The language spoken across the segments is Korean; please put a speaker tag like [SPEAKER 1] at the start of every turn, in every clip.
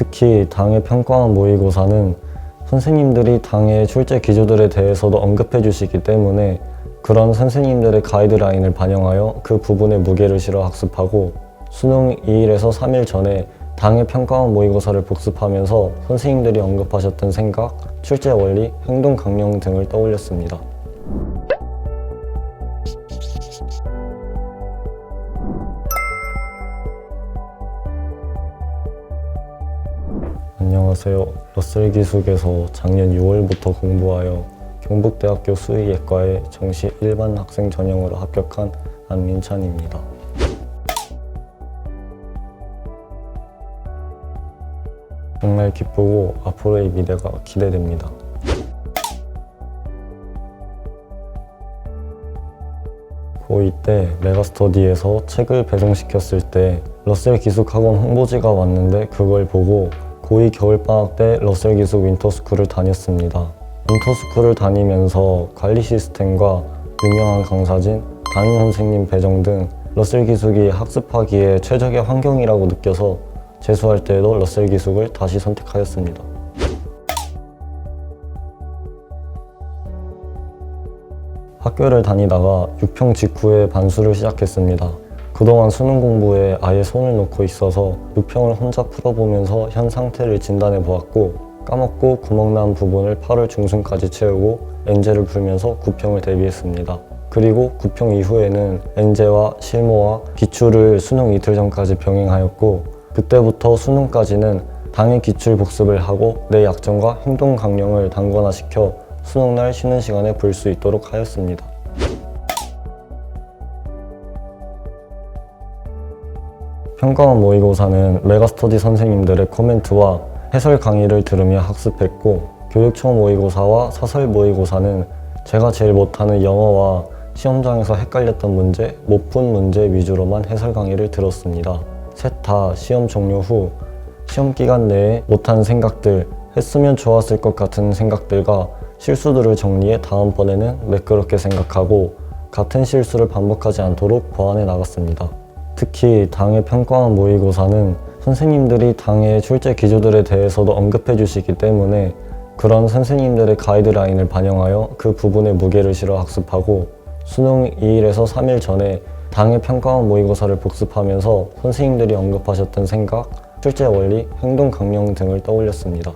[SPEAKER 1] 특히 당의 평가원 모의고사는 선생님들이 당의 출제 기조들에 대해서도 언급해 주시기 때문에 그런 선생님들의 가이드라인을 반영하여 그 부분에 무게를 실어 학습하고 수능 2일에서 3일 전에 당의 평가원 모의고사를 복습하면서 선생님들이 언급하셨던 생각, 출제 원리, 행동 강령 등을 떠올렸습니다. 안녕하세요. 러셀기숙에서 작년 6월부터 공부하여 경북대학교 수의예과에 정시 일반 학생 전형으로 합격한 안민찬입니다. 정말 기쁘고 앞으로의 미래가 기대됩니다. 고2 때 메가스터디에서 책을 배송시켰을 때 러셀기숙학원 홍보지가 왔는데 그걸 보고 고2 겨울방학 때 러셀기숙 윈터스쿨을 다녔습니다. 윈터스쿨을 다니면서 관리 시스템과 유명한 강사진, 담임 선생님 배정 등 러셀기숙이 학습하기에 최적의 환경이라고 느껴서 재수할 때에도 러셀기숙을 다시 선택하였습니다. 학교를 다니다가 6평 직후에 반수를 시작했습니다. 그동안 수능 공부에 아예 손을 놓고 있어서 6평을 혼자 풀어보면서 현 상태를 진단해 보았고 까먹고 구멍난 부분을 8월 중순까지 채우고 엔제를 풀면서 9평을 대비했습니다. 그리고 9평 이후에는 엔제와 실무와 기출을 수능 이틀 전까지 병행하였고 그때부터 수능까지는 당일 기출 복습을 하고 내 약점과 행동 강령을 단권화시켜 수능날 쉬는 시간에 볼 수 있도록 하였습니다. 평가원 모의고사는 메가스터디 선생님들의 코멘트와 해설 강의를 들으며 학습했고 교육청 모의고사와 사설 모의고사는 제가 제일 못하는 영어와 시험장에서 헷갈렸던 문제, 못 푼 문제 위주로만 해설 강의를 들었습니다. 셋 다 시험 종료 후 시험 기간 내에 못한 생각들, 했으면 좋았을 것 같은 생각들과 실수들을 정리해 다음번에는 매끄럽게 생각하고 같은 실수를 반복하지 않도록 보완해 나갔습니다. 특히 당의 평가원 모의고사는 선생님들이 당의 출제 기조들에 대해서도 언급해 주시기 때문에 그런 선생님들의 가이드라인을 반영하여 그 부분에 무게를 실어 학습하고 수능 2일에서 3일 전에 당의 평가원 모의고사를 복습하면서 선생님들이 언급하셨던 생각, 출제 원리, 행동 강령 등을 떠올렸습니다.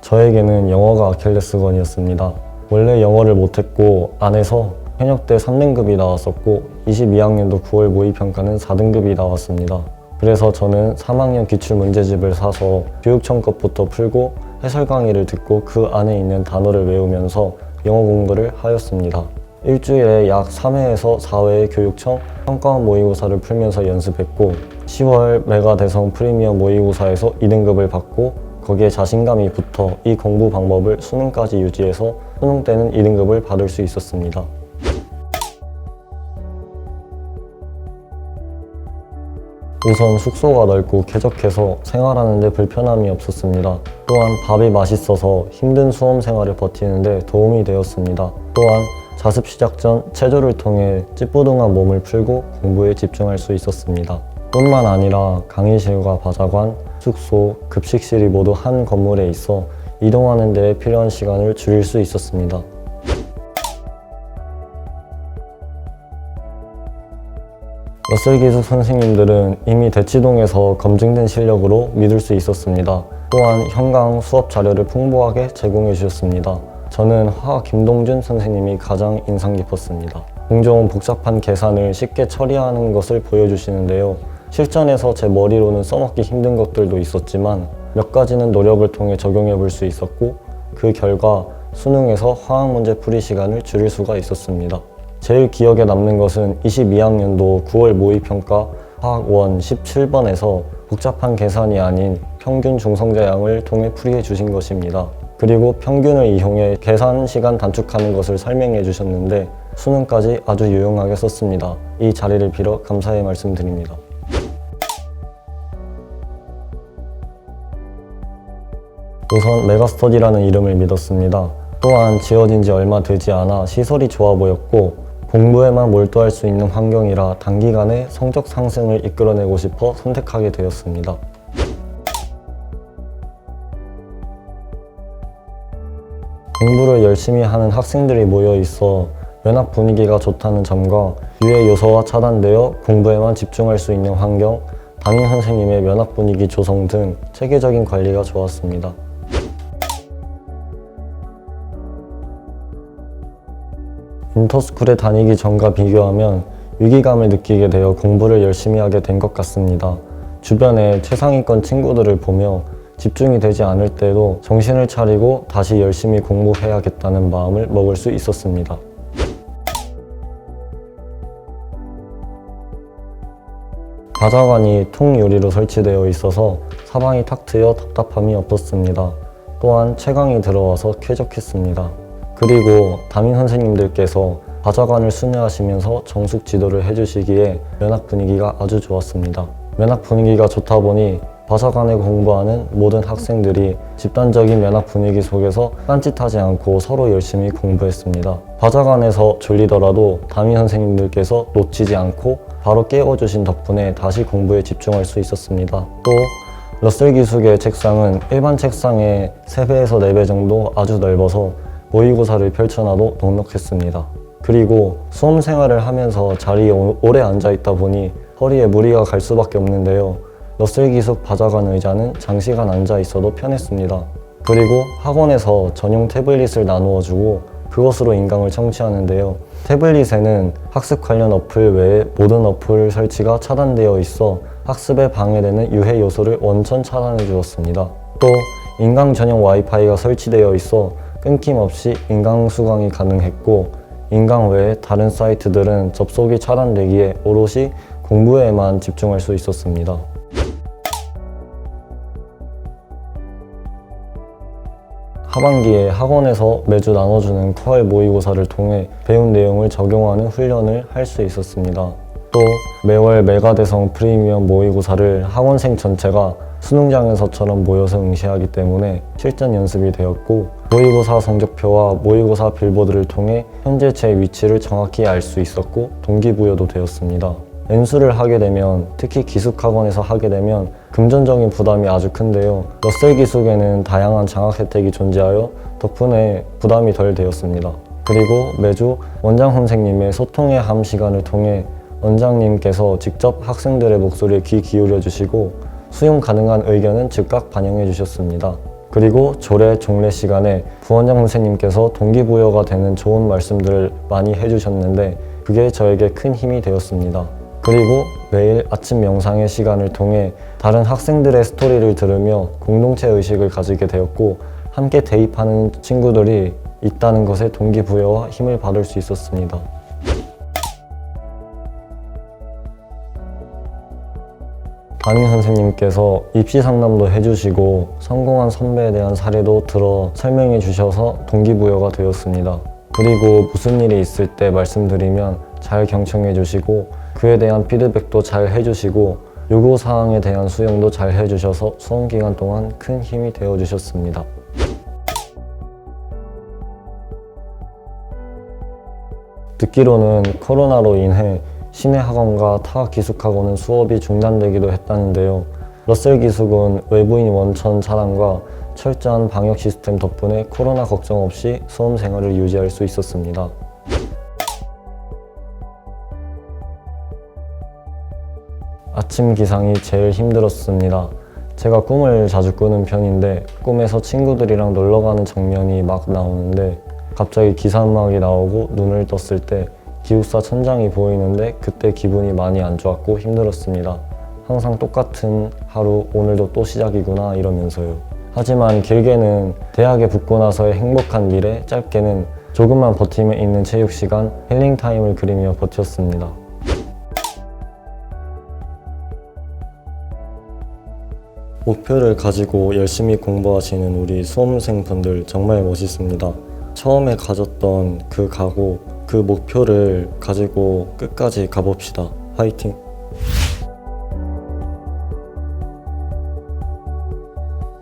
[SPEAKER 1] 저에게는 영어가 아킬레스건이었습니다. 원래 영어를 못했고 안에서 현역 때 3등급이 나왔었고 22학년도 9월 모의평가는 4등급이 나왔습니다. 그래서 저는 3학년 기출문제집을 사서 교육청 것부터 풀고 해설 강의를 듣고 그 안에 있는 단어를 외우면서 영어 공부를 하였습니다. 일주일에 약 3회에서 4회의 교육청 평가원 모의고사를 풀면서 연습했고 10월 메가대성 프리미엄 모의고사에서 2등급을 받고 거기에 자신감이 붙어 이 공부 방법을 수능까지 유지해서 수능 때는 2등급을 받을 수 있었습니다. 우선 숙소가 넓고 쾌적해서 생활하는 데 불편함이 없었습니다. 또한 밥이 맛있어서 힘든 수험 생활을 버티는데 도움이 되었습니다. 또한 자습 시작 전 체조를 통해 찌뿌둥한 몸을 풀고 공부에 집중할 수 있었습니다. 뿐만 아니라 강의실과 바자관, 숙소, 급식실이 모두 한 건물에 있어 이동하는 데 필요한 시간을 줄일 수 있었습니다. 러셀기숙 선생님들은 이미 대치동에서 검증된 실력으로 믿을 수 있었습니다. 또한 현강 수업 자료를 풍부하게 제공해 주셨습니다. 저는 화학 김동준 선생님이 가장 인상 깊었습니다. 종종 복잡한 계산을 쉽게 처리하는 것을 보여주시는데요. 실전에서 제 머리로는 써먹기 힘든 것들도 있었지만 몇 가지는 노력을 통해 적용해 볼 수 있었고 그 결과 수능에서 화학 문제 풀이 시간을 줄일 수가 있었습니다. 제일 기억에 남는 것은 22학년도 9월 모의평가 화학 1 17번에서 복잡한 계산이 아닌 평균 중성자양을 통해 풀이해 주신 것입니다. 그리고 평균을 이용해 계산 시간 단축하는 것을 설명해 주셨는데 수능까지 아주 유용하게 썼습니다. 이 자리를 빌어 감사의 말씀드립니다. 우선 메가스터디라는 이름을 믿었습니다. 또한 지어진 지 얼마 되지 않아 시설이 좋아 보였고 공부에만 몰두할 수 있는 환경이라 단기간에 성적 상승을 이끌어내고 싶어 선택하게 되었습니다. 공부를 열심히 하는 학생들이 모여 있어 면학 분위기가 좋다는 점과 유해 요소와 차단되어 공부에만 집중할 수 있는 환경, 담임 선생님의 면학 분위기 조성 등 체계적인 관리가 좋았습니다. 인터스쿨에 다니기 전과 비교하면 위기감을 느끼게 되어 공부를 열심히 하게 된 것 같습니다. 주변에 최상위권 친구들을 보며 집중이 되지 않을 때도 정신을 차리고 다시 열심히 공부해야겠다는 마음을 먹을 수 있었습니다. 바자관이 통유리로 설치되어 있어서 사방이 탁 트여 답답함이 없었습니다. 또한 채광이 들어와서 쾌적했습니다. 그리고 담임 선생님들께서 바자관을 순회하시면서 정숙 지도를 해주시기에 면학 분위기가 아주 좋았습니다. 면학 분위기가 좋다 보니 바자관에 공부하는 모든 학생들이 집단적인 면학 분위기 속에서 딴짓하지 않고 서로 열심히 공부했습니다. 바자관에서 졸리더라도 담임 선생님들께서 놓치지 않고 바로 깨워주신 덕분에 다시 공부에 집중할 수 있었습니다. 또 러셀 기숙의 책상은 일반 책상의 3배에서 4배 정도 아주 넓어서 모의고사를 펼쳐놔도 넉넉했습니다. 그리고 수험 생활을 하면서 자리에 오래 앉아 있다 보니 허리에 무리가 갈 수밖에 없는데요. 러셀 기숙 바자관 의자는 장시간 앉아 있어도 편했습니다. 그리고 학원에서 전용 태블릿을 나누어 주고 그것으로 인강을 청취하는데요. 태블릿에는 학습 관련 어플 외에 모든 어플 설치가 차단되어 있어 학습에 방해되는 유해 요소를 원천 차단해 주었습니다. 또 인강 전용 와이파이가 설치되어 있어 끊김없이 인강 수강이 가능했고 인강 외에 다른 사이트들은 접속이 차단되기에 오롯이 공부에만 집중할 수 있었습니다. 하반기에 학원에서 매주 나눠주는 쿼엘 모의고사를 통해 배운 내용을 적용하는 훈련을 할 수 있었습니다. 또 매월 메가대성 프리미엄 모의고사를 학원생 전체가 수능장에서처럼 모여서 응시하기 때문에 실전 연습이 되었고 모의고사 성적표와 모의고사 빌보드를 통해 현재 제 위치를 정확히 알 수 있었고 동기부여도 되었습니다. N수를 하게 되면, 특히 기숙학원에서 하게 되면 금전적인 부담이 아주 큰데요. 러셀 기숙에는 다양한 장학 혜택이 존재하여 덕분에 부담이 덜 되었습니다. 그리고 매주 원장 선생님의 소통의 함 시간을 통해 원장님께서 직접 학생들의 목소리에 귀 기울여 주시고 수용 가능한 의견은 즉각 반영해 주셨습니다. 그리고 조례, 종례 시간에 부원장 선생님께서 동기부여가 되는 좋은 말씀들을 많이 해주셨는데 그게 저에게 큰 힘이 되었습니다. 그리고 매일 아침 명상의 시간을 통해 다른 학생들의 스토리를 들으며 공동체 의식을 가지게 되었고 함께 대입하는 친구들이 있다는 것에 동기부여와 힘을 받을 수 있었습니다. 담임 선생님께서 입시 상담도 해주시고 성공한 선배에 대한 사례도 들어 설명해 주셔서 동기부여가 되었습니다. 그리고 무슨 일이 있을 때 말씀드리면 잘 경청해 주시고 그에 대한 피드백도 잘 해주시고 요구사항에 대한 수용도 잘 해주셔서 수험기간 동안 큰 힘이 되어주셨습니다. 듣기로는 코로나로 인해 시내 학원과 타 기숙학원은 수업이 중단되기도 했다는데요. 러셀 기숙은 외부인 원천 차단과 철저한 방역 시스템 덕분에 코로나 걱정 없이 수험 생활을 유지할 수 있었습니다. 아침 기상이 제일 힘들었습니다. 제가 꿈을 자주 꾸는 편인데 꿈에서 친구들이랑 놀러 가는 장면이 막 나오는데 갑자기 기사 음악이 나오고 눈을 떴을 때 기숙사 천장이 보이는데 그때 기분이 많이 안 좋았고 힘들었습니다. 항상 똑같은 하루, 오늘도 또 시작이구나 이러면서요. 하지만 길게는 대학에 붙고 나서의 행복한 미래, 짧게는 조금만 버티면 있는 체육 시간, 힐링 타임을 그리며 버텼습니다. 목표를 가지고 열심히 공부하시는 우리 수험생분들 정말 멋있습니다. 처음에 가졌던 그 각오, 그 목표를 가지고 끝까지 가봅시다. 화이팅!